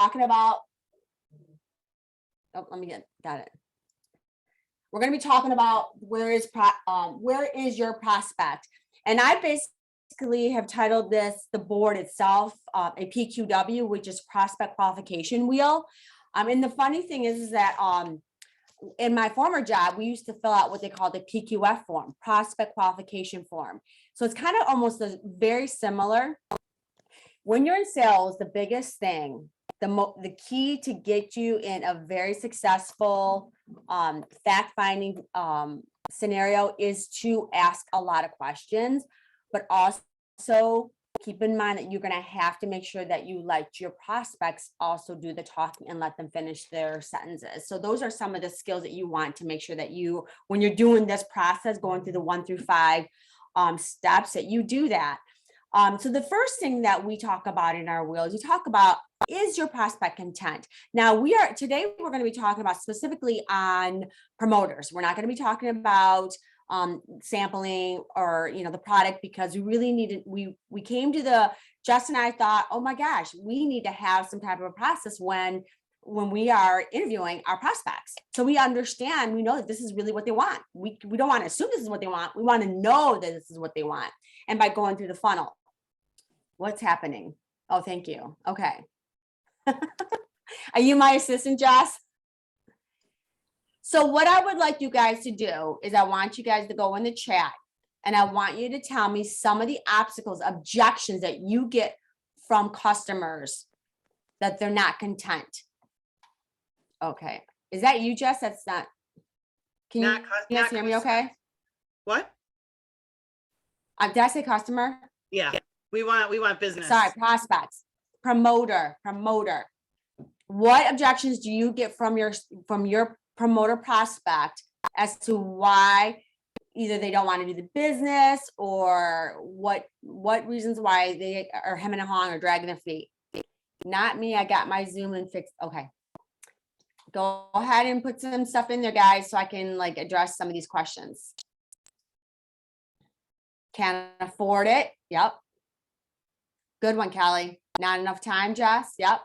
talking about, oh, got it. We're going to be talking about where is your prospect? And I basically have titled this, the board itself, a PQW, which is prospect qualification wheel. And the funny thing is that in my former job, we used to fill out what they call the PQF form, prospect qualification form. So it's kind of almost very similar. When you're in sales, the biggest thing, the key to get you in a very successful fact-finding scenario is to ask a lot of questions, but also keep in mind that you're going to have to make sure that you let your prospects also do the talking and let them finish their sentences. So those are some of the skills that you want to make sure that you, when you're doing this process, going through the 1 through 5 steps, that you do that. So the first thing that we talk about in our wheels, we talk about, is your prospect content? Now today we're going to be talking about specifically on promoters. We're not going to be talking about sampling or, the product, because we really needed, we came to Jess and I thought, oh my gosh, we need to have some type of a process when we are interviewing our prospects. So we understand, we know that this is really what they want. We don't want to assume this is what they want. We want to know that this is what they want. And by going through the funnel, what's happening? Oh, thank you. Okay. Are you my assistant, Jess? So what I would like you guys to do is I want you guys to go in the chat and I want you to tell me some of the obstacles, objections that you get from customers that they're not content. Okay. Is that you, Jess? That's not. Can you guys hear me okay? What? Did I say customer? Yeah. We want business. Sorry, prospects. Promoter. What objections do you get from your promoter prospect as to why either they don't want to do the business, or what reasons why they are hemming and hawing or dragging their feet? Not me. I got my Zoom and fixed. Okay. Go ahead and put some stuff in there, guys, so I can address some of these questions. Can't afford it. Yep. Good one, Kelly. Not enough time, Jess. Yep.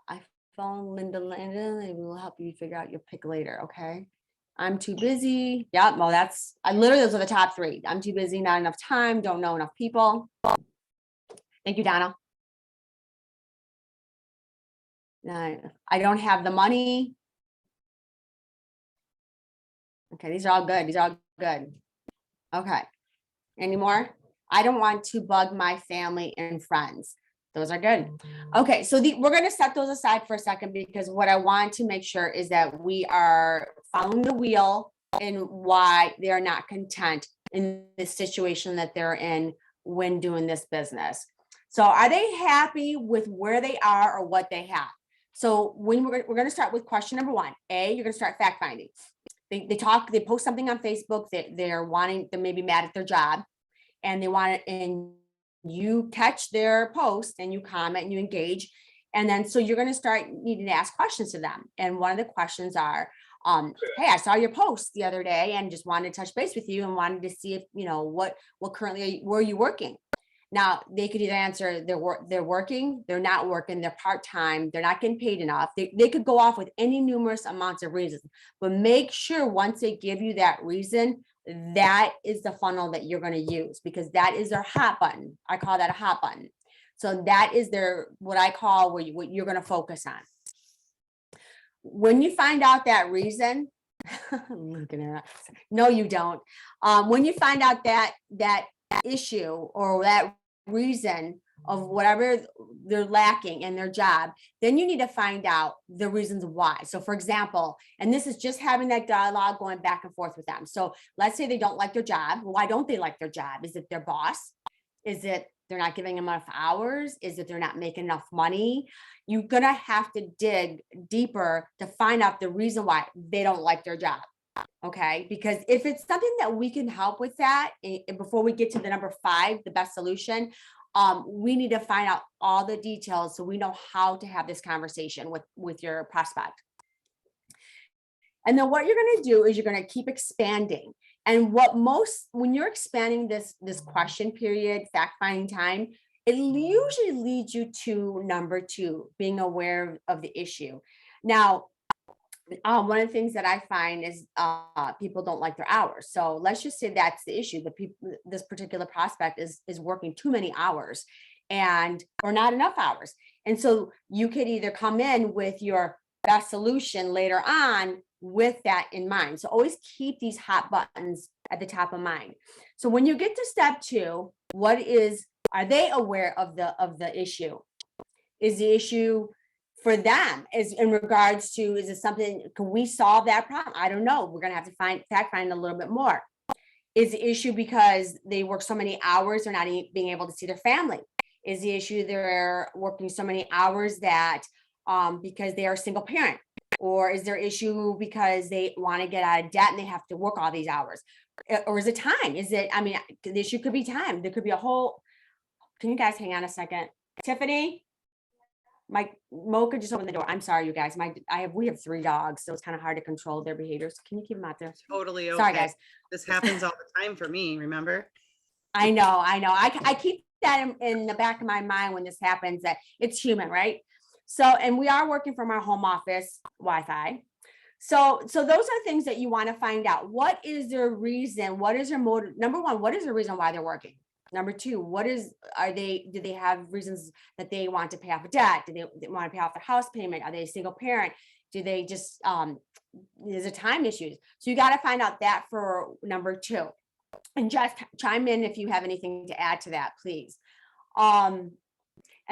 I phone Linda. They will help you figure out your pick later. Okay. I'm too busy. Yep. Well, those are the top 3. I'm too busy, not enough time, don't know enough people. Thank you, Donna. I don't have the money. Okay. These are all good. Okay. Any more? I don't want to bug my family and friends. Those are good. Okay, so we're going to set those aside for a second, because what I want to make sure is that we are following the wheel and why they are not content in the situation that they're in when doing this business. So are they happy with where they are or what they have? So when we're going to start with question number 1. You're going to start fact finding. They post something on Facebook that they're maybe mad at their job, and they want it, and you catch their post and you comment and you engage. And then, so you're going to start needing to ask questions to them. And one of the questions are, hey, I saw your post the other day and just wanted to touch base with you and wanted to see if, what currently, where are you working? Now they could either answer they're working, they're not working, they're part-time, they're not getting paid enough. They could go off with any numerous amounts of reasons, but make sure once they give you that reason, that is the funnel that you're going to use, because that is their hot button. I call that a hot button. So that is what I call what you're going to focus on. When you find out that reason, looking at it, no, you don't. When you find out that issue or that reason of whatever they're lacking in their job, then you need to find out the reasons why. So for example, and this is just having that dialogue going back and forth with them. So let's say they don't like their job. Why don't they like their job? Is it their boss? Is it they're not giving them enough hours? Is it they're not making enough money? You're going to have to dig deeper to find out the reason why they don't like their job. Okay, because if it's something that we can help with that, before we get to the number 5, the best solution, we need to find out all the details so we know how to have this conversation with your prospect. And then what you're going to do is you're going to keep expanding. And when you're expanding this question period, fact finding time, it usually leads you to number 2, being aware of the issue. Now, one of the things that I find is people don't like their hours. So let's just say that's the issue. The people, this particular prospect is working too many hours and or not enough hours. And so you could either come in with your best solution later on with that in mind. So always keep these hot buttons at the top of mind. So when you get to step 2, are they aware of the issue? Is the issue for them is in regards to, is it something, can we solve that problem? I don't know. We're going to have to fact find a little bit more. Is the issue because they work so many hours, they're not being able to see their family? Is the issue they're working so many hours that because they are a single parent? Or is their issue because they want to get out of debt and they have to work all these hours? Or is it time? Is it, I mean, the issue could be time. There could be a whole, can you guys hang on a second? Tiffany? My Mocha just opened the door. I'm sorry, you guys. We have 3 dogs, so it's kind of hard to control their behaviors. Can you keep them out there? Totally okay. Sorry, guys. This happens all the time for me, remember? I know. I keep that in the back of my mind when this happens, that it's human, right? So, and we are working from our home office Wi-Fi. So those are things that you want to find out. What is their reason? What is their motive? Number 1, what is the reason why they're working? Number 2, do they have reasons that they want to pay off a debt? Do they want to pay off their house payment? Are they a single parent? Do they just, is it time issues? So you got to find out that for number 2, and just chime in if you have anything to add to that, please.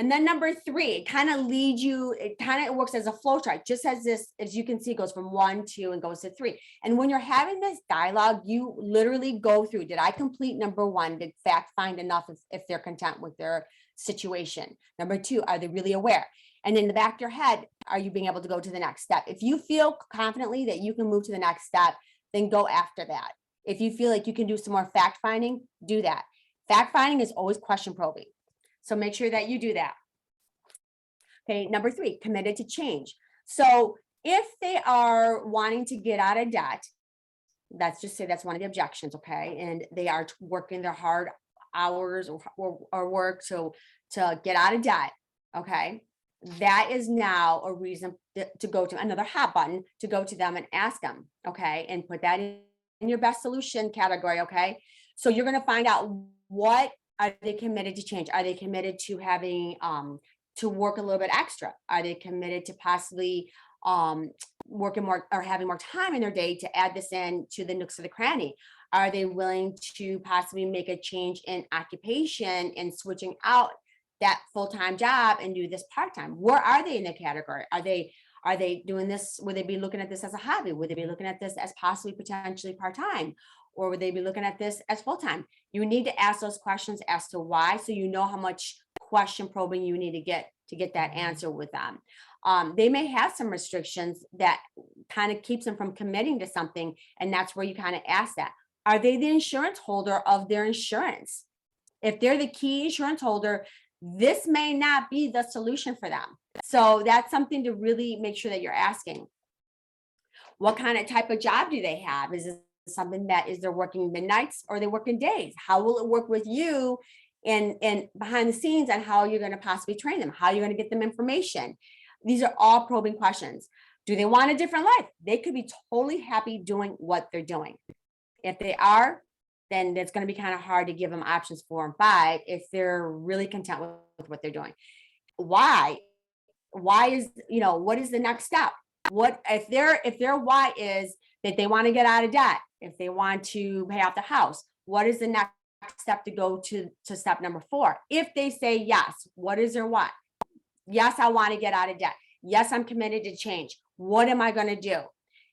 And then number 3, it kind of leads you, it kind of works as a flow chart, just as this, as you can see, goes from 1, 2, and goes to 3. And when you're having this dialogue, you literally go through, did I complete number 1? Did fact find enough if they're content with their situation? Number 2, are they really aware? And in the back of your head, are you being able to go to the next step? If you feel confidently that you can move to the next step, then go after that. If you feel like you can do some more fact finding, do that. Fact finding is always question probing. So make sure that you do that. Okay, number 3, committed to change. So if they are wanting to get out of debt, let's just say that's one of the objections, okay? And they are working their hard hours or work to get out of debt, okay? That is now a reason to go to another hot button, to go to them and ask them, okay? And put that in your best solution category, okay? So you're going to find out, what are they committed to change? Are they committed to having to work a little bit extra? Are they committed to possibly working more or having more time in their day to add this in to the nooks of the cranny? Are they willing to possibly make a change in occupation and switching out that full-time job and do this part-time? Where are they in the category? Are they doing this? Would they be looking at this as a hobby? Would they be looking at this as possibly potentially part-time? Or would they be looking at this as full-time? You need to ask those questions as to why, so you know how much question probing you need to get that answer with them. They may have some restrictions that kind of keeps them from committing to something, and that's where you kind of ask that. Are they the insurance holder of their insurance? If they're the key insurance holder, this may not be the solution for them. So that's something to really make sure that you're asking. What kind of type of job do they have? Is it something that is they're working midnights or they're working days? How will it work with you and behind the scenes on how you're going to possibly train them? How you're going to get them information? These are all probing questions. Do they want a different life? They could be totally happy doing what they're doing. If they are, then it's going to be kind of hard to give them options 4 and 5 if they're really content with what they're doing. Why is, what is the next step? What if their why is that they want to get out of debt, if they want to pay off the house, what is the next step to go to step number 4? If they say yes, what is their why? Yes, I want to get out of debt. Yes, I'm committed to change. What am I going to do?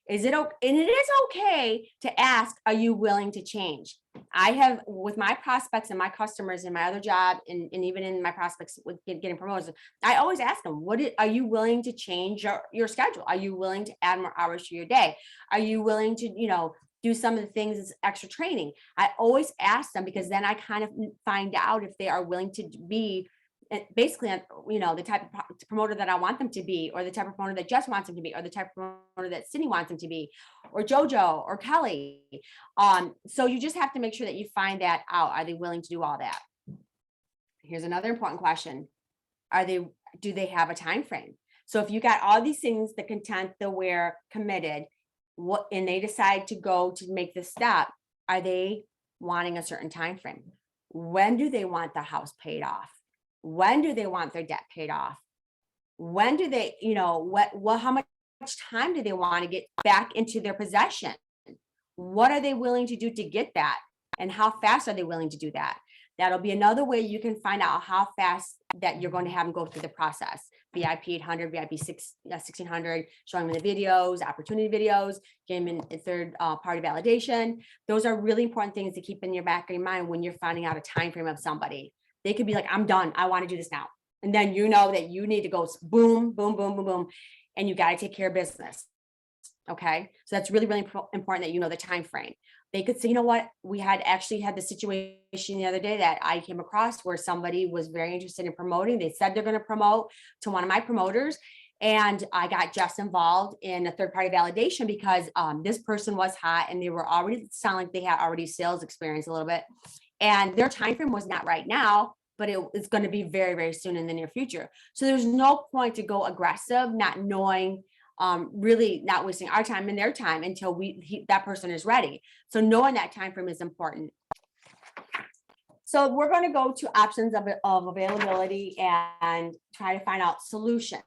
Is it okay? And it is okay to ask, are you willing to change? I have, with my prospects and my customers in my other job, and even in my prospects with getting promoted, I always ask them, are you willing to change your schedule? Are you willing to add more hours to your day? Are you willing to, do some of the things as extra training? I always ask them, because then I kind of find out if they are willing to be basically, the type of promoter that I want them to be, or the type of promoter that Jess wants them to be, or the type of promoter that Sydney wants them to be, or Jojo or Kelly. So you just have to make sure that you find that out. Are they willing to do all that? here's another important question. Do they have a time frame? So if you got all these things, the content, the where, committed, and they decide to go to make this step, are they wanting a certain time frame? When do they want the house paid off? When do they want their debt paid off? When do they, how much time do they want to get back into their possession? What are they willing to do to get that? And how fast are they willing to do that? That'll be another way you can find out how fast that you're going to have them go through the process. VIP 800, VIP 1600, showing them the videos, opportunity videos, getting them in third party validation. Those are really important things to keep in your back of your mind when you're finding out a time frame of somebody. They could be like, I'm done. I want to do this now. And then you know that you need to go boom, boom, boom, boom, boom. And you got to take care of business. Okay. So that's really, really important that you know the time frame. They could say, you know what, we had the situation the other day that I came across where somebody was very interested in promoting. They said they're going to promote to one of my promoters. And I got just involved in a third party validation because this person was hot and they were already sound like they had already sales experience a little bit. And their time frame was not right now, but it's going to be very, very soon in the near future. So there's no point to go aggressive, not knowing, really not wasting our time and their time until that person is ready. So knowing that time frame is important. So we're going to go to options of availability and try to find out solutions.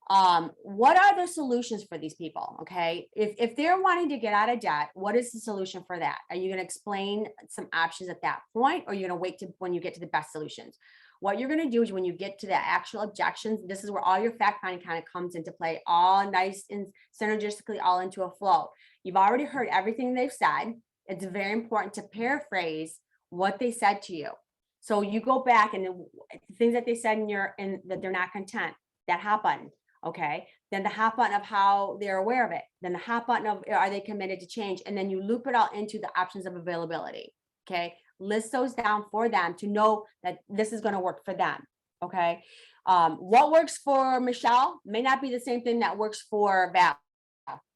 What are the solutions for these people? Okay. If they're wanting to get out of debt, what is the solution for that? Are you going to explain some options at that point, or are you going to wait when you get to the best solutions? What you're going to do is when you get to the actual objections, this is where all your fact finding kind of comes into play, all nice and synergistically all into a flow. You've already heard everything they've said. It's very important to paraphrase what they said to you. So you go back and the things that they said in that they're not content, that hot button. Okay. Then the hot button of how they're aware of it. Then the hot button of, are they committed to change? And then you loop it all into the options of availability. Okay. List those down for them to know that this is going to work for them. Okay. What works for Michelle may not be the same thing that works for Val.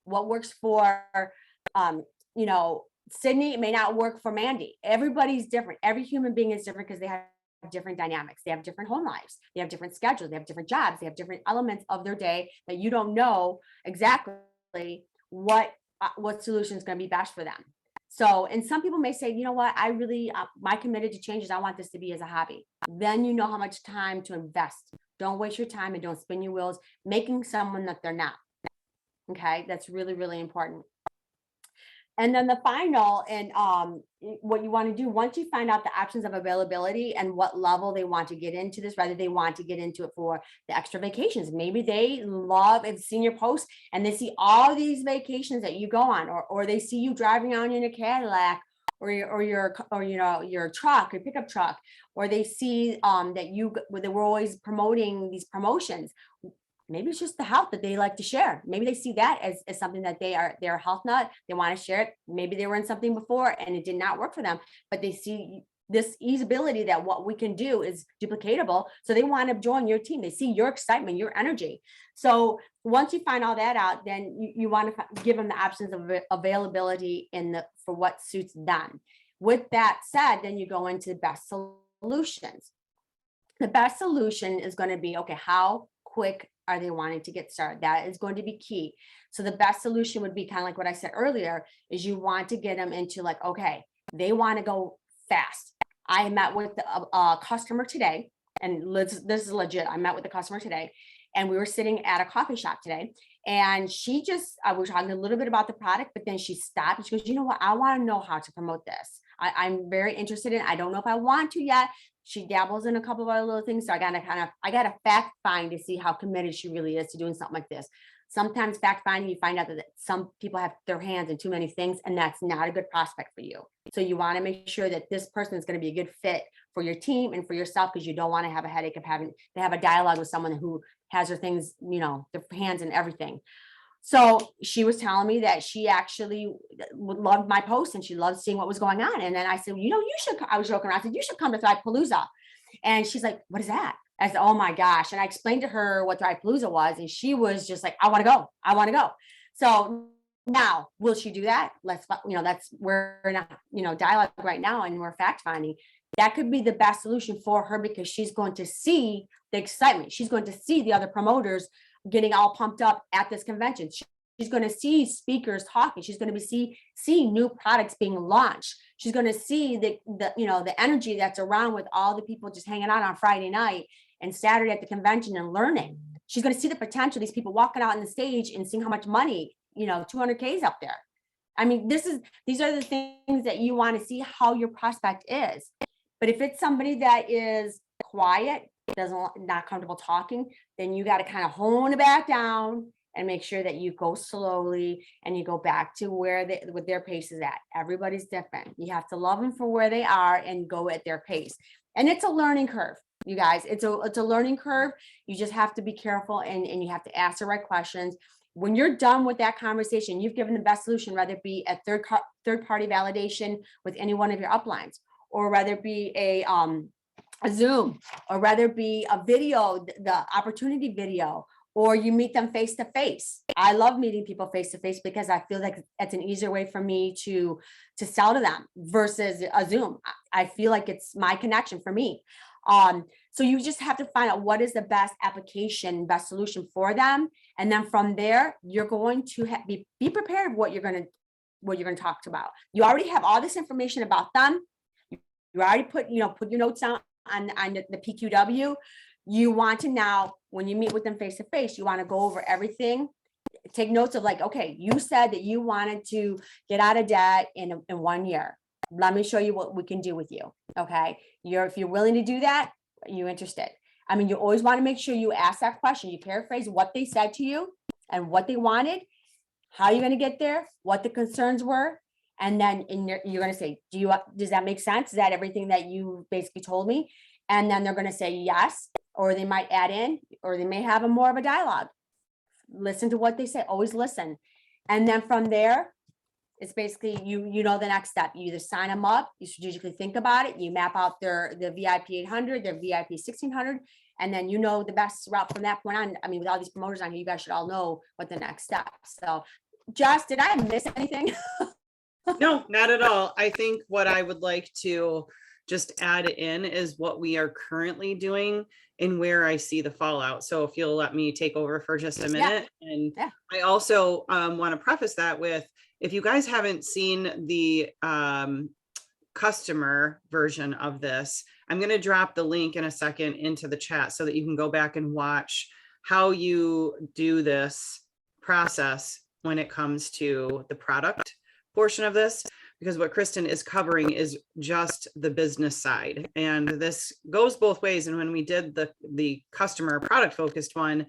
What works for, Sydney may not work for Mandy. Everybody's different. Every human being is different because they have different dynamics. They have different home lives. They have different schedules. They have different jobs. They have different elements of their day that you don't know exactly what solution is going to be best for them. So, and some people may say, you know what, I really, my committed to changes, I want this to be as a hobby. Then you know how much time to invest. Don't waste your time and don't spin your wheels making someone that they're not. Okay, that's really, really important. And then the final, and what you want to do once you find out the options of availability and what level they want to get into this, whether they want to get into it for the extra vacations. Maybe they love and seen your post and they see all these vacations that you go on, or they see you driving around in a Cadillac or your truck, your pickup truck, or they see that we're always promoting these promotions. Maybe it's just the health that they like to share. Maybe they see that as something that they're a health nut. They want to share it. Maybe they were in something before and it did not work for them, but they see this easeability that what we can do is duplicatable. So they want to join your team. They see your excitement, your energy. So once you find all that out, then you want to give them the options of availability for what suits them. With that said, then you go into the best solutions. The best solution is going to be, okay, how quick are they wanting to get started? That is going to be key. So the best solution would be kind of like what I said earlier, is you want to get them into like, okay, they want to go fast. I met with a customer today, and this is legit. I met with a customer today and we were sitting at a coffee shop today, and we were talking a little bit about the product, but then she stopped and she goes, you know what? I want to know how to promote this. I'm very interested in it. I don't know if I want to yet. She dabbles in a couple of other little things. So I got to fact find to see how committed she really is to doing something like this. Sometimes fact finding, you find out that some people have their hands in too many things, and that's not a good prospect for you. So you want to make sure that this person is going to be a good fit for your team and for yourself, because you don't want to have a headache of having to have a dialogue with someone who has their things, their hands in everything. So she was telling me that she actually loved my post and she loved seeing what was going on. And then I said, I was joking around. I said, you should come to Thrive-Palooza. And she's like, what is that? I said, oh my gosh. And I explained to her what Thrive-Palooza was. And she was just like, I want to go. So now, will she do that? We're not, dialogue right now, and we're fact finding. that could be the best solution for her, because she's going to see the excitement. She's going to see the other promoters getting all pumped up at this convention. She's going to see speakers talking. She's going to be see new products being launched. She's going to see the energy that's around with all the people just hanging out on Friday night and Saturday at the convention and learning. She's going to see the potential, these people walking out on the stage and seeing how much money, 200K is up there. I mean, these are the things that you want to see how your prospect is. But if it's somebody that is quiet, not comfortable talking, then you got to kind of hone it back down and make sure that you go slowly and you go back to what their pace is at. Everybody's different. You have to love them for where they are and go at their pace. And it's a learning curve, you guys. It's a learning curve. You just have to be careful, and you have to ask the right questions. When you're done with that conversation, you've given the best solution, whether it be a third-party validation with any one of your uplines, or whether it be a Zoom, or whether it be a video, the opportunity video, or you meet them face to face. I love meeting people face to face because I feel like it's an easier way for me to sell to them versus a Zoom. I feel like it's my connection for me. So you just have to find out what is the best application, best solution for them. And then from there, you're going to be prepared what you're going to talk about. You already have all this information about them. You already put your notes down on the PQW. You want to now, when you meet with them face to face, you want to go over everything. Take notes of like, okay, you said that you wanted to get out of debt in 1 year. Let me show you what we can do with you. Okay. If you're willing to do that, are you interested? I mean, you always want to make sure you ask that question. You paraphrase what they said to you and what they wanted, how you're going to get there, what the concerns were. And then you're going to say, does that make sense? Is that everything that you basically told me? And then they're going to say yes, or they might add in, or they may have more of a dialogue. Listen to what they say, always listen. And then from there, it's basically, you know the next step. You either sign them up, you strategically think about it, you map out the VIP 800, their VIP 1600, and then the best route from that point on. I mean, with all these promoters on here, you guys should all know what the next step. So, Josh, did I miss anything? No, not at all. I think what I would like to just add in is what we are currently doing and where I see the fallout. So if you'll let me take over for just a minute. And I also want to preface that with, if you guys haven't seen the customer version of this, I'm going to drop the link in a second into the chat so that you can go back and watch how you do this process when it comes to the product portion of this, because what Kristin is covering is just the business side. And this goes both ways. And when we did the customer product focused one,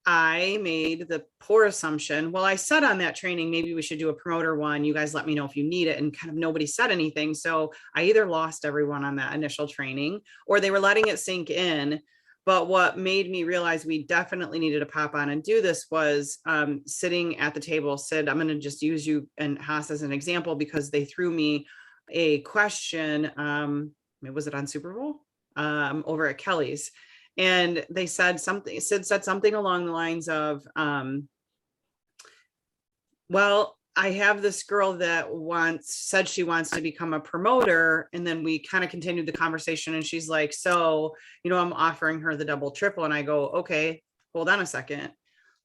I made the poor assumption. Well, I said on that training, maybe we should do a promoter one. You guys let me know if you need it. And kind of nobody said anything. So I either lost everyone on that initial training, or they were letting it sink in. But what made me realize we definitely needed to pop on and do this was sitting at the table, said, I'm going to just use you and Haas as an example, because they threw me a question. Was it on Super Bowl over at Kelly's? And they said something along the lines of, well, I have this girl that said she wants to become a promoter. And then we kind of continued the conversation, and she's like, so, I'm offering her the double, triple. And I go, okay, hold on a second.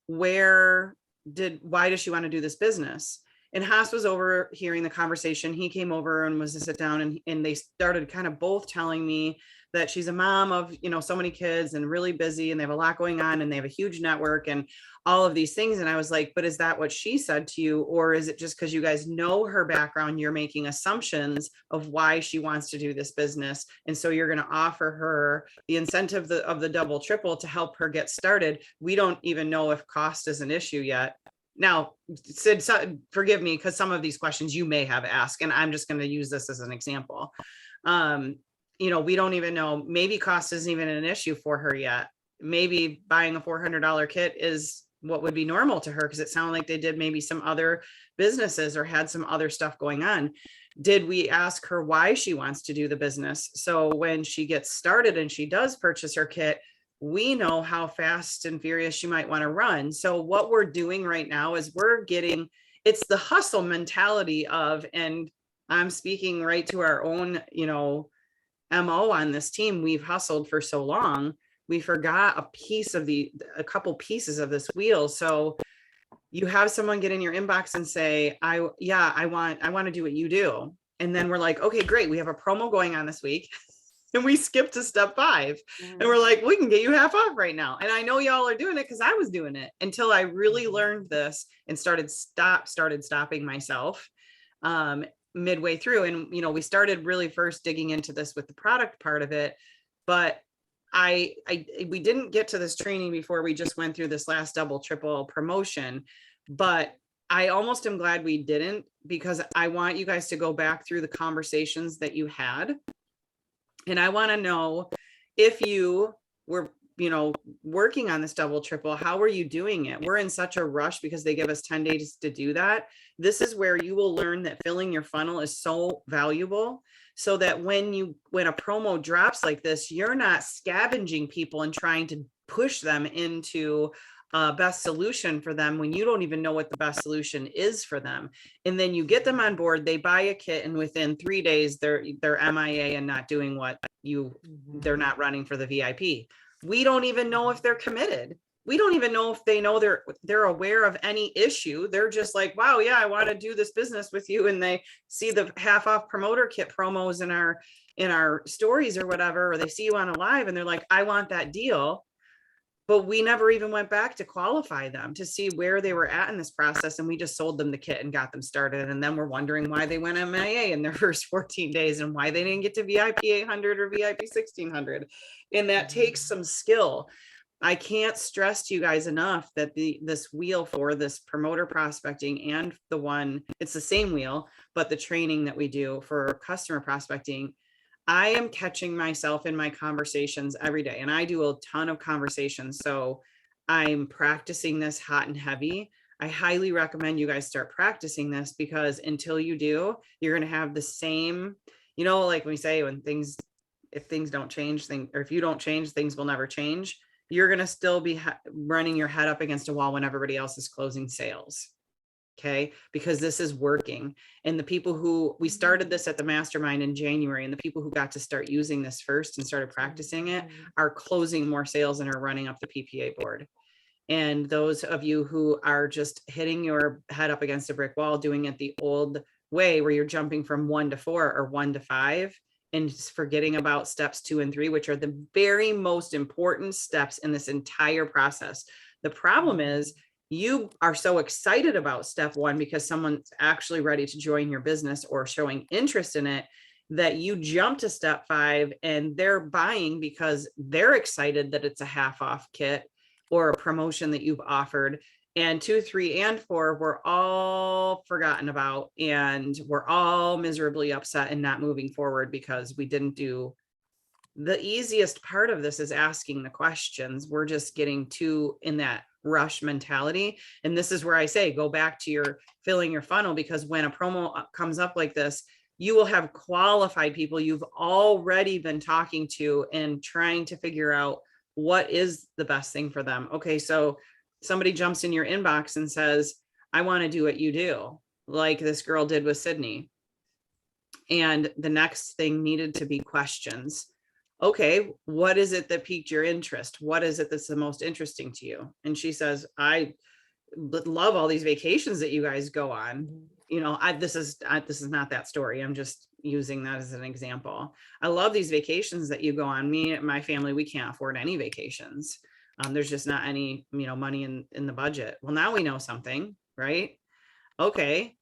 Why does she want to do this business? And Haas was overhearing the conversation. He came over and was to sit down, and they started kind of both telling me that she's a mom of, so many kids and really busy, and they have a lot going on, and they have a huge network and all of these things. And I was like, but is that what she said to you? Or is it just because you guys know her background, you're making assumptions of why she wants to do this business? And so you're going to offer her the incentive of the double, triple to help her get started. We don't even know if cost is an issue yet. Now, Sid, forgive me, because some of these questions you may have asked, and I'm just going to use this as an example. We don't even know, maybe cost isn't even an issue for her yet. Maybe buying a $400 kit is what would be normal to her, because it sounded like they did maybe some other businesses or had some other stuff going on. Did we ask her why she wants to do the business? So when she gets started and she does purchase her kit, we know how fast and furious she might want to run. So what we're doing right now is it's the hustle mentality of, and I'm speaking right to our own, MO on this team. We've hustled for so long. We forgot a couple pieces of this wheel. So you have someone get in your inbox and say, I want to do what you do. And then we're like, okay, great. We have a promo going on this week. And we skipped to step 5 and we're like, we can get you half off right now. And I know y'all are doing it because I was doing it until I really learned this and started stopping myself midway through. And, we started really first digging into this with the product part of it, but we didn't get to this training before we just went through this last double, triple promotion, but I almost am glad we didn't, because I want you guys to go back through the conversations that you had. And I want to know if you were, working on this double, triple, how are you doing it? We're in such a rush because they give us 10 days to do that. This is where you will learn that filling your funnel is so valuable, so that when a promo drops like this, you're not scavenging people and trying to push them into best solution for them when you don't even know what the best solution is for them. And then you get them on board, they buy a kit, and within 3 days they're MIA and not doing what they're not running for the VIP. We don't even know if they're committed. We don't even know if they know they're aware of any issue. They're just like, wow, yeah, I want to do this business with you. And they see the half off promoter kit promos in our stories or whatever, or they see you on a live and they're like, I want that deal. But we never even went back to qualify them to see where they were at in this process. And we just sold them the kit and got them started. And then we're wondering why they went MIA in their first 14 days and why they didn't get to VIP 800 or VIP 1600. And that takes some skill. I can't stress to you guys enough that this wheel for this promoter prospecting and it's the same wheel, but the training that we do for customer prospecting, I am catching myself in my conversations every day, and I do a ton of conversations. So I'm practicing this hot and heavy. I highly recommend you guys start practicing this, because until you do, you're going to have the same, like we say, if things don't change, or if you don't change, things will never change. You're going to still be running your head up against a wall when everybody else is closing sales. Okay, because this is working. And the people we started this at the mastermind in January, and the people who got to start using this first and started practicing it are closing more sales and are running up the PPA board. And those of you who are just hitting your head up against a brick wall, doing it the old way, where you're jumping from 1 to 4 or 1 to 5 and forgetting about steps 2 and 3, which are the very most important steps in this entire process. The problem is, you are so excited about step 1 because someone's actually ready to join your business or showing interest in it, that you jump to step 5 and they're buying because they're excited that it's a half off kit or a promotion that you've offered. And 2, 3, and 4 were all forgotten about, and we're all miserably upset and not moving forward because we didn't do the easiest part of this is asking the questions. We're just getting too in that rush mentality. And this is where I say, go back to your filling your funnel, because when a promo comes up like this, you will have qualified people you've already been talking to and trying to figure out what is the best thing for them. Okay, so somebody jumps in your inbox and says, I want to do what you do, like this girl did with Sydney. And the next thing needed to be questions. Okay, what is it that piqued your interest? What is it that's the most interesting to you? And she says, I love all these vacations that you guys go on. This is not that story. I'm just using that as an example. I love these vacations that you go on. Me and my family, we can't afford any vacations. There's just not any, money in the budget. Well, now we know something, right? Okay.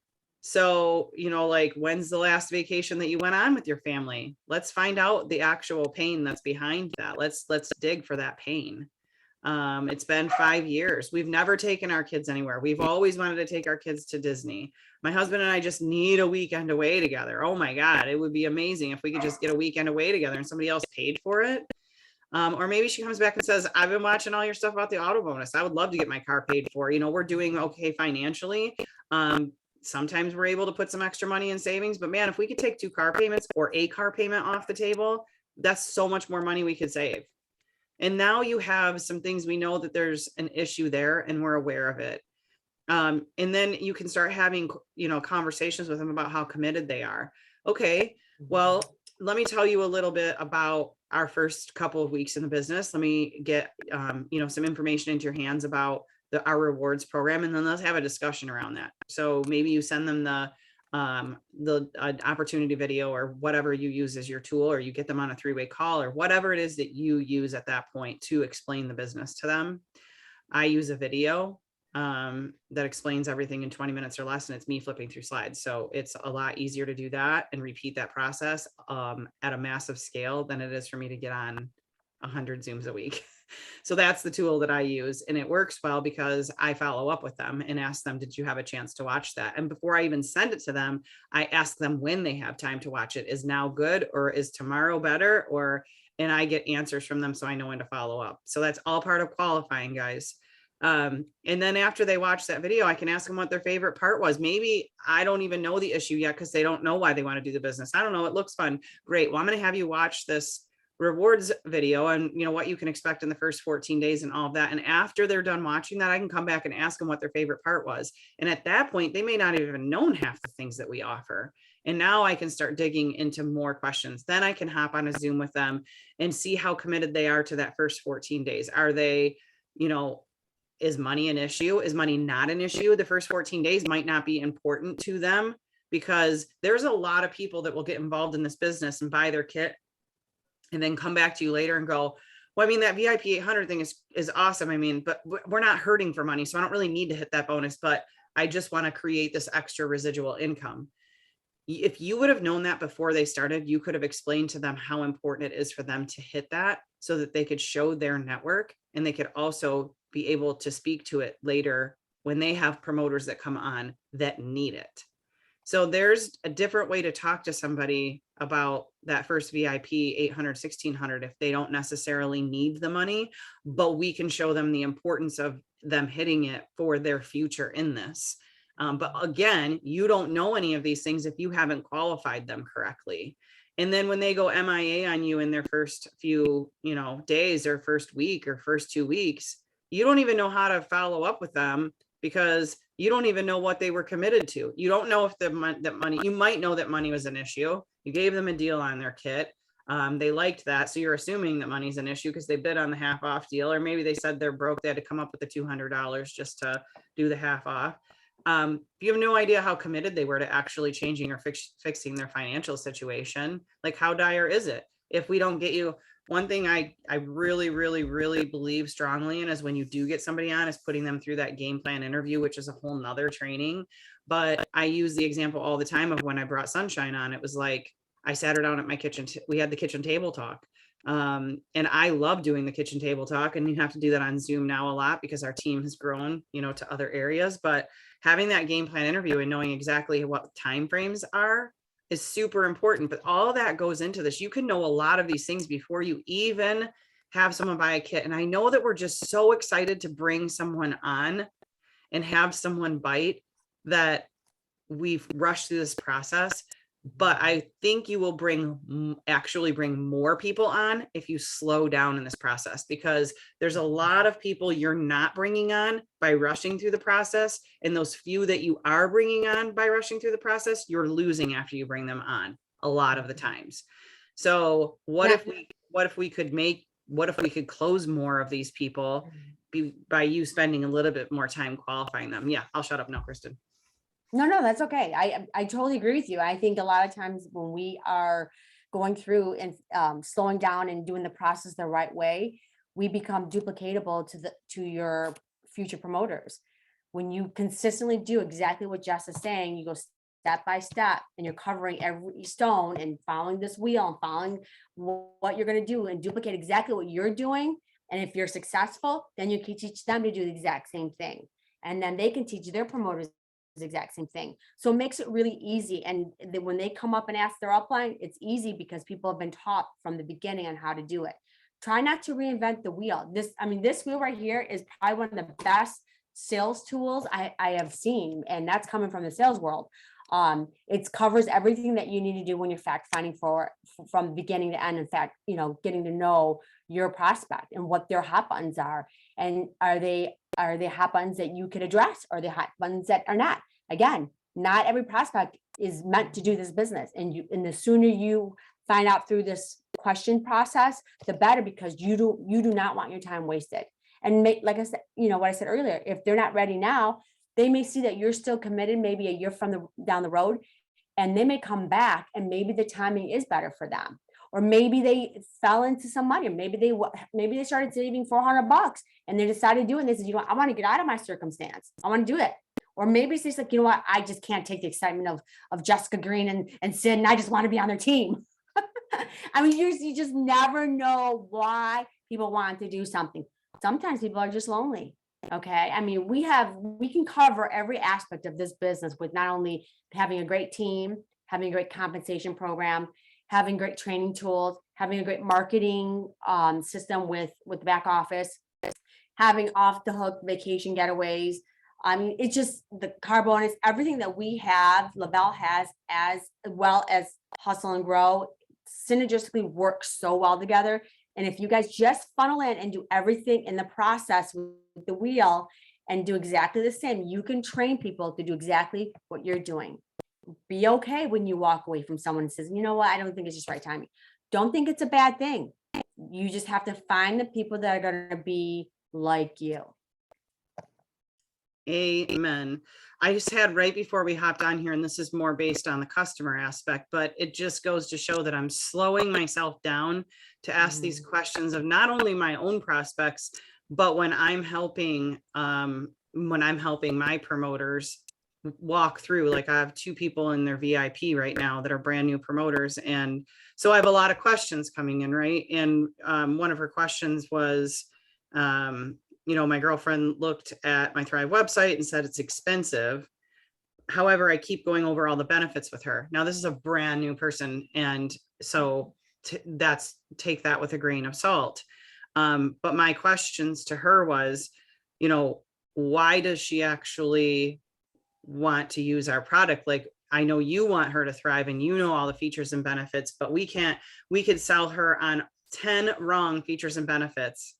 So, like, when's the last vacation that you went on with your family? Let's find out the actual pain that's behind that. Let's dig for that pain. It's been 5 years. We've never taken our kids anywhere. We've always wanted to take our kids to Disney. My husband and I just need a weekend away together. Oh my God, it would be amazing if we could just get a weekend away together and somebody else paid for it. Or maybe she comes back and says, I've been watching all your stuff about the auto bonus. I would love to get my car paid for. We're doing okay financially. Sometimes we're able to put some extra money in savings, but man, if we could take 2 car payments or a car payment off the table, that's so much more money we could save. And now you have some things, we know that there's an issue there and we're aware of it. And then you can start having, conversations with them about how committed they are. Okay, well, let me tell you a little bit about our first couple of weeks in the business. Let me get, some information into your hands about our rewards program, and then let's have a discussion around that. So maybe you send them the opportunity video or whatever you use as your tool, or you get them on a 3-way call or whatever it is that you use at that point to explain the business to them. I use a video that explains everything in 20 minutes or less, and it's me flipping through slides. So it's a lot easier to do that and repeat that process at a massive scale than it is for me to get on 100 Zooms a week. So that's the tool that I use, and it works well because I follow up with them and ask them, did you have a chance to watch that? And before I even send it to them, I ask them when they have time to watch it. Is now good, or is tomorrow better? And I get answers from them so I know when to follow up. So that's all part of qualifying, guys. And then after they watch that video, I can ask them what their favorite part was. Maybe I don't even know the issue yet because they don't know why they want to do the business. I don't know. It looks fun. Great. Well, I'm going to have you watch this rewards video and what you can expect in the first 14 days and all of that. And after they're done watching that, I can come back and ask them what their favorite part was. And at that point, they may not even known half the things that we offer. And now I can start digging into more questions. Then I can hop on a Zoom with them and see how committed they are to that first 14 days. Are they, is money an issue? Is money not an issue? The first 14 days might not be important to them because there's a lot of people that will get involved in this business and buy their kit and then come back to you later and go, well, I mean, that VIP 800 thing is awesome. I mean, but we're not hurting for money. So I don't really need to hit that bonus, but I just want to create this extra residual income. If you would have known that before they started, you could have explained to them how important it is for them to hit that so that they could show their network, and they could also be able to speak to it later when they have promoters that come on that need it. So there's a different way to talk to somebody about that first VIP 800, 1600 if they don't necessarily need the money, but we can show them the importance of them hitting it for their future in this. But again, you don't know any of these things if you haven't qualified them correctly. And then when they go MIA on you in their first few, days or first week or first 2 weeks, you don't even know how to follow up with them because you don't even know what they were committed to. You don't know if that money, you might know that money was an issue. You gave them a deal on their kit. They liked that. So you're assuming that money's an issue because they bid on the half off deal, or maybe they said they're broke. They had to come up with the $200 just to do the half off. You have no idea how committed they were to actually changing or fixing their financial situation. Like, how dire is it? If we don't get you, one thing I really, really, really believe strongly in is when you do get somebody on is putting them through that game plan interview, which is a whole nother training. But I use the example all the time of when I brought Sunshine on. It was like, I sat her down at my kitchen. We had the kitchen table talk. And I love doing the kitchen table talk, and you have to do that on Zoom now a lot because our team has grown, to other areas, but having that game plan interview and knowing exactly what timeframes are is super important. But all that goes into this. You can know a lot of these things before you even have someone buy a kit. And I know that we're just so excited to bring someone on and have someone bite that we've rushed through this process. But I think you will actually bring more people on if you slow down in this process, because there's a lot of people you're not bringing on by rushing through the process. And those few that you are bringing on by rushing through the process, you're losing after you bring them on a lot of the times. So what if we could close more of these people by you spending a little bit more time qualifying them? Yeah, I'll shut up now, Kristin. No, that's okay. I totally agree with you. I think a lot of times when we are going through and slowing down and doing the process the right way, we become duplicatable to your future promoters. When you consistently do exactly what Jess is saying, you go step by step and you're covering every stone and following this wheel and following what you're going to do and duplicate exactly what you're doing. And if you're successful, then you can teach them to do the exact same thing. And then they can teach their promoters the exact same thing. So it makes it really easy. And when they come up and ask their upline, it's easy because people have been taught from the beginning on how to do it. Try not to reinvent the wheel. This wheel right here is probably one of the best sales tools I have seen. And that's coming from the sales world. It covers everything that you need to do when you're fact finding from beginning to end. In fact, getting to know your prospect and what their hot buttons are, and are they Are they hot buttons that you can address? Or are they hot buttons that are not? Again, not every prospect is meant to do this business. And the sooner you find out through this question process, the better, because you do not want your time wasted. And like I said, what I said earlier, if they're not ready now, they may see that you're still committed maybe a year down the road, and they may come back and maybe the timing is better for them. Or maybe they fell into some money, or maybe they started saving $400 and they decided to do it. And they said, I want to get out of my circumstance. I want to do it. Or maybe it's just like, what, I just can't take the excitement of Jessica Green and Sid, and I just want to be on their team. I mean, you just never know why people want to do something. Sometimes people are just lonely. Okay. I mean, we can cover every aspect of this business with not only having a great team, having a great compensation program, having great training tools, having a great marketing system with the back office, having off the hook vacation getaways. I mean, it's just the car bonus, everything that we have, Lavelle has, as well as Hustle and Grow, synergistically works so well together. And if you guys just funnel in and do everything in the process with the wheel and do exactly the same, you can train people to do exactly what you're doing. Be okay when you walk away from someone and says, you know what, I don't think it's just right timing. Don't think it's a bad thing. You just have to find the people that are going to be like you. Amen. I just had right before we hopped on here, and this is more based on the customer aspect, but it just goes to show that I'm slowing myself down to ask these questions of not only my own prospects, but when I'm helping my promoters walk through, like I have 2 people in their VIP right now that are brand new promoters. And so I have a lot of questions coming in, right? And one of her questions was, my girlfriend looked at my Thrive website and said it's expensive. However, I keep going over all the benefits with her. Now, this is a brand new person. And so take that with a grain of salt. But my questions to her was, why does she actually want to use our product? Like, I know you want her to thrive and all the features and benefits, but we could sell her on 10 wrong features and benefits.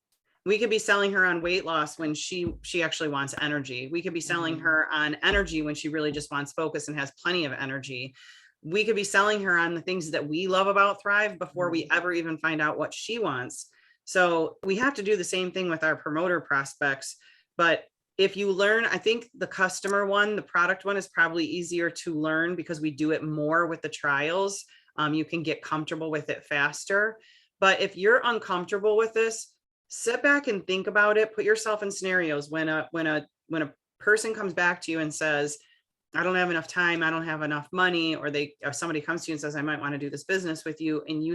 We could be selling her on weight loss when she actually wants energy. We could be selling her on energy when she really just wants focus and has plenty of energy. We could be selling her on the things that we love about Thrive before we ever even find out what she wants. So we have to do the same thing with our promoter prospects. But if you learn, I think the customer one, the product one, is probably easier to learn because we do it more with the trials. You can get comfortable with it faster. But if you're uncomfortable with this, sit back and think about it. Put yourself in scenarios when a person comes back to you and says, I don't have enough time, I don't have enough money, or somebody comes to you and says, I might want to do this business with you. And you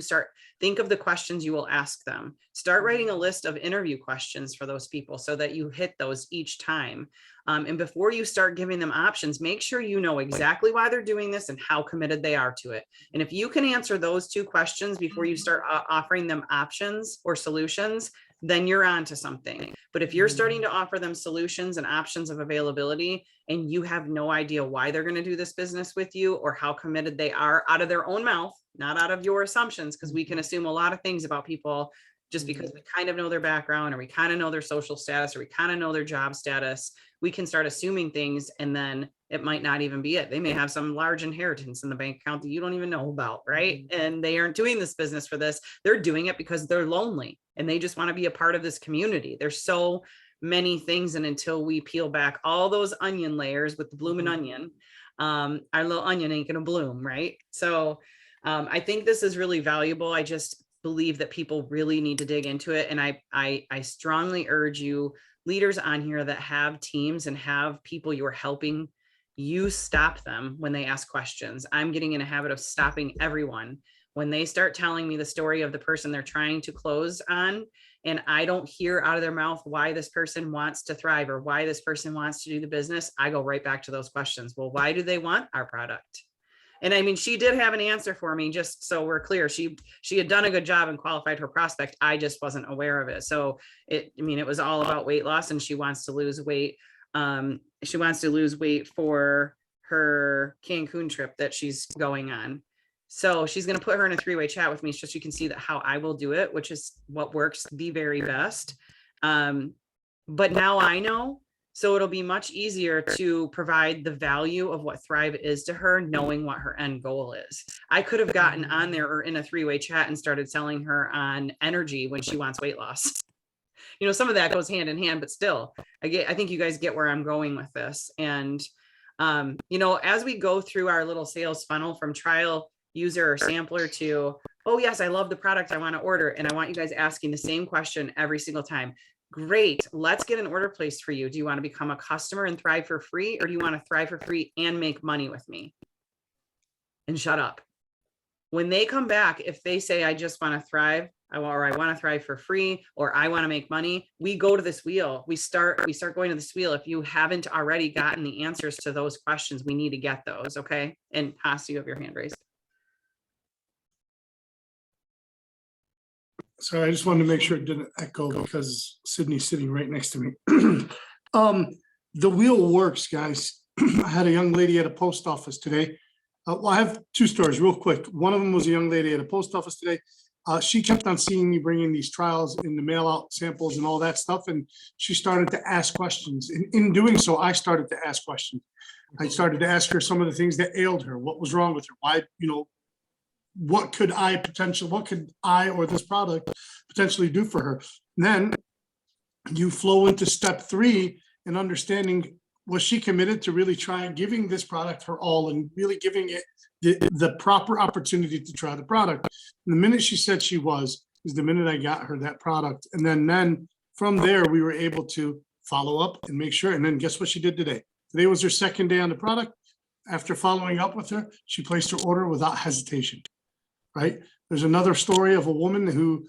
think of the questions you will ask them. Start writing a list of interview questions for those people so that you hit those each time. And before you start giving them options, make sure you know exactly why they're doing this and how committed they are to it. And if you can answer those 2 questions before you start offering them options or solutions, then you're on to something. But if you're starting to offer them solutions and options of availability, and you have no idea why they're going to do this business with you or how committed they are out of their own mouth, not out of your assumptions, because we can assume a lot of things about people just because we kind of know their background, or we kind of know their social status, or we kind of know their job status. We can start assuming things, and then it might not even be it. They may have some large inheritance in the bank account that you don't even know about, right? And they aren't doing this business for this. They're doing it because they're lonely and they just want to be a part of this community. There's so many things. And until we peel back all those onion layers with the blooming onion, our little onion ain't going to bloom, right? So I think this is really valuable. I just believe that people really need to dig into it. And I strongly urge you, leaders on here that have teams and have people you're helping, you stop them when they ask questions. I'm getting in a habit of stopping everyone when they start telling me the story of the person they're trying to close on, and I don't hear out of their mouth why this person wants to thrive or why this person wants to do the business. I go right back to those questions. Well, why do they want our product? And I mean, she did have an answer for me, just so we're clear. She had done a good job and qualified her prospect. I just wasn't aware of it. So it was all about weight loss, and she wants to lose weight. She wants to lose weight for her Cancun trip that she's going on. So she's going to put her in a 3-way chat with me so she can see that how I will do it, which is what works the very best. but now I know. So it'll be much easier to provide the value of what Thrive is to her, knowing what her end goal is. I could have gotten on there or in a 3-way chat and started selling her on energy when she wants weight loss. You know, some of that goes hand in hand, but still, I think you guys get where I'm going with this. And, you know, as we go through our little sales funnel from trial user or sampler to, oh yes, I love the product I want to order. And I want you guys asking the same question every single time. Great. Let's get an order placed for you. Do you want to become a customer and thrive for free? Or do you want to thrive for free and make money with me? And shut up. When they come back, if they say, I just want to thrive, or I want to thrive for free, or I want to make money, we go to this wheel. We start going to this wheel. If you haven't already gotten the answers to those questions, we need to get those. Okay. And Haas, you have your hand raised. So I just wanted to make sure it didn't echo because Sydney's sitting right next to me. The wheel works, guys. I had a young lady at a post office today. Well, I have two stories real quick. One of them was a young lady at a post office today. She kept on seeing me bringing these trials in the mail out samples and all that stuff. And she started to ask questions. In doing so, I started to ask questions. I started to ask her some of the things that ailed her. What was wrong with her? Why, you know, what could I or this product potentially do for her? And then you flow into step 3 and understanding, was she committed to really trying giving this product her all and really giving it the proper opportunity to try the product? And the minute she said she was the minute I got her that product. And then from there, we were able to follow up and make sure. And then guess what she did today? Today was her second day on the product. After following up with her, she placed her order without hesitation. Right? There's another story of a woman who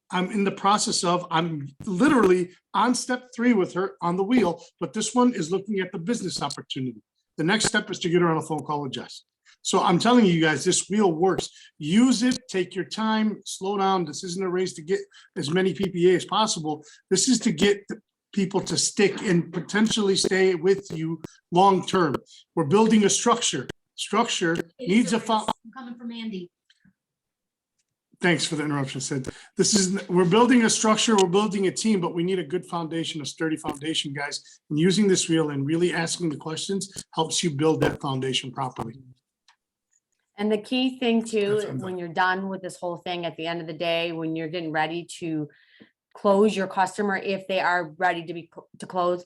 I'm in the process of, I'm literally on step 3 with her on the wheel, but this one is looking at the business opportunity. The next step is to get her on a phone call with Jess. So I'm telling you guys, this wheel works. Use it, take your time, slow down. This isn't a race to get as many PPA as possible. This is to get people to stick and potentially stay with you long-term. We're building a structure. Structure needs a coming from Andy. Thanks for the interruption, Sid. We're building a structure, we're building a team, but we need a good foundation, a sturdy foundation, guys. And using this wheel and really asking the questions helps you build that foundation properly. And the key thing too, That's what I'm when you're done with this whole thing at the end of the day, when you're getting ready to close your customer, if they are ready to close,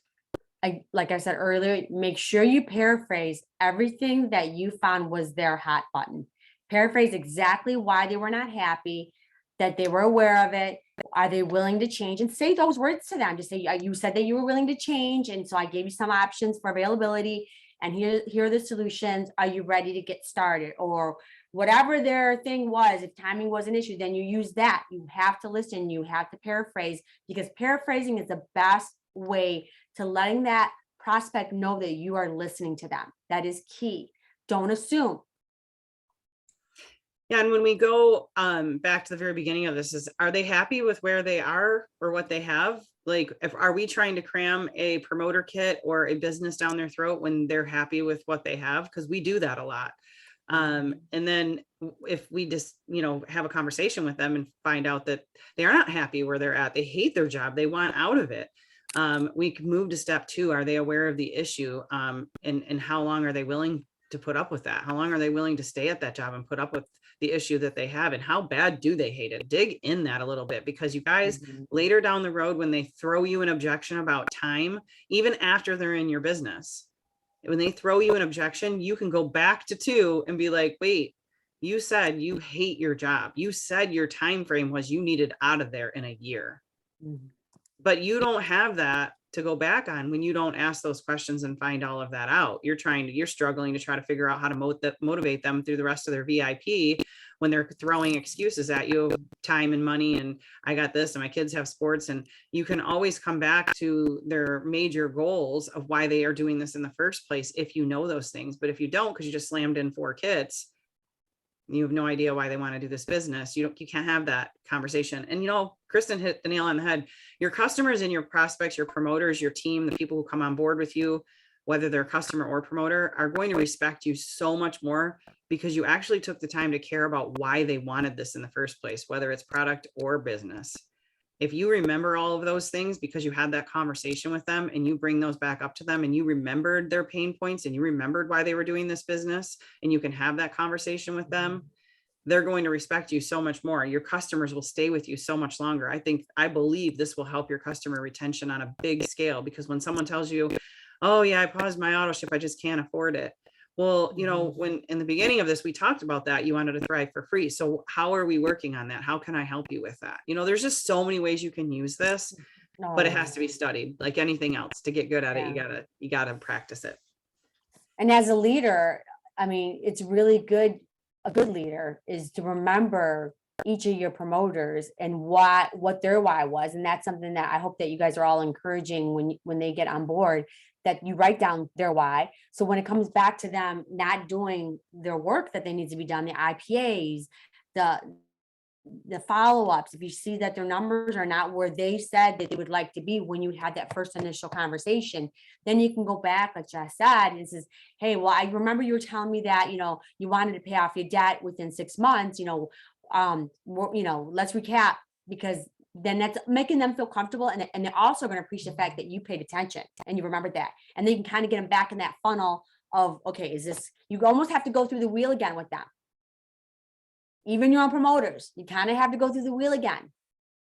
like I said earlier, make sure you paraphrase everything that you found was their hot button. Paraphrase exactly why they were not happy, that they were aware of it. Are they willing to change? And say those words to them. Just say, you said that you were willing to change. And so I gave you some options for availability. And here are the solutions. Are you ready to get started? Or whatever their thing was, if timing was an issue, then you use that. You have to listen. You have to paraphrase, because paraphrasing is the best way to letting that prospect know that you are listening to them. That is key. Don't assume. Yeah, and when we go back to the very beginning of this, are they happy with where they are or what they have? Like, are we trying to cram a promoter kit or a business down their throat when they're happy with what they have? Because we do that a lot. And then if we just, have a conversation with them and find out that they are not happy where they're at, they hate their job, they want out of it. We can move to step 2. Are they aware of the issue? And how long are they willing to put up with that? How long are they willing to stay at that job and put up with the issue that they have? And how bad do they hate it? Dig in that a little bit, because you guys later down the road, when they throw you an objection about time, even after they're in your business, when they throw you an objection, you can go back to 2 and be like, wait, you said you hate your job. You said your time frame was you needed out of there in a year. But you don't have that to go back on when you don't ask those questions and find all of that out. You're struggling to try to figure out how to motivate them through the rest of their VIP when they're throwing excuses at you of time and money. And I got this and my kids have sports, and you can always come back to their major goals of why they are doing this in the first place if you know those things. But if you don't, because you just slammed in 4 kits, you have no idea why they want to do this business. You can't have that conversation. And Kristin hit the nail on the head. Your customers and your prospects, your promoters, your team, the people who come on board with you, whether they're customer or promoter, are going to respect you so much more because you actually took the time to care about why they wanted this in the first place, whether it's product or business. if you remember all of those things because you had that conversation with them and you bring those back up to them and you remembered their pain points and you remembered why they were doing this business and you can have that conversation with them, they're going to respect you so much more. Your customers will stay with you so much longer. I believe this will help your customer retention on a big scale, because when someone tells you, oh yeah, I paused my auto ship, I just can't afford it. Well, you know, when in the beginning of this, we talked about that, you wanted to thrive for free. So how are we working on that? How can I help you with that? You know, there's just so many ways you can use this, but it has to be studied like anything else. To get good at it, you gotta practice it. And as a leader, I mean, it's really good. A good leader is to remember each of your promoters and what their why was. And that's something that I hope that you guys are all encouraging when they get on board, that you write down their why. So when it comes back to them not doing their work that they need to be done, the IPAs, the follow-ups, if you see that their numbers are not where they said that they would like to be when you had that first initial conversation, then you can go back, like Jess said, and says, hey, well, I remember you were telling me that, you know, you wanted to pay off your debt within 6 months, you know, let's recap, because then that's making them feel comfortable. And they're also going to appreciate the fact that you paid attention and you remembered that. And then you can kind of get them back in that funnel of, okay, is this, you almost have to go through the wheel again with them. Even your own promoters, you kind of have to go through the wheel again,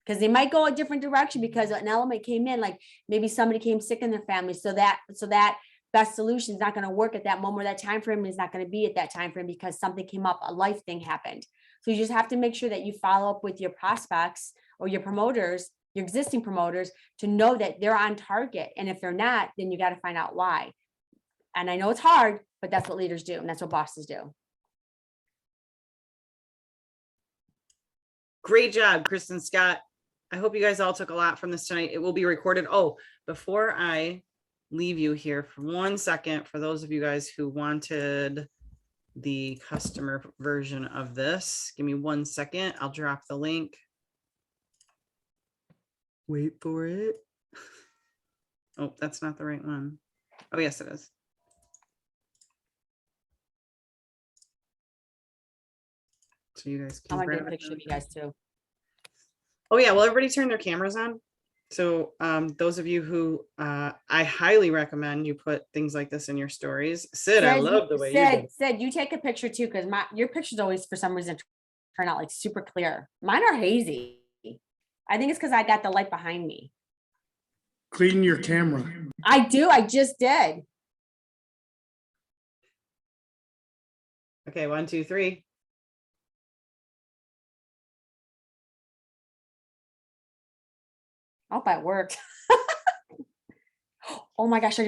because they might go a different direction because an element came in, like maybe somebody came sick in their family. So that best solution is not going to work at that moment. That time frame is not going to be at that time frame because something came up, a life thing happened. So you just have to make sure that you follow up with your prospects or your promoters, your existing promoters, to know that they're on target. And if they're not, then you got to find out why. And I know it's hard, but that's what leaders do. And that's what bosses do. Great job, Kristin Scott. I hope you guys all took a lot from this tonight. It will be recorded. Oh, before I leave you here for 1 second, for those of you guys who wanted the customer version of this, give me 1 second. I'll drop the link. Wait for it. Oh, that's not the right one. Oh, yes, it is. So you guys I can want to get a grab picture of it. you guys too. Oh yeah, well, everybody turn their cameras on. So those of you who I highly recommend you put things like this in your stories. Sid, I love the way you did. Sid, you take a picture too, because your pictures always for some reason turn out like super clear. Mine are hazy. I think it's because I got the light behind me. Clean your camera. I do. I just did. Okay, 1, 2, 3. I hope that worked. Oh my gosh, I just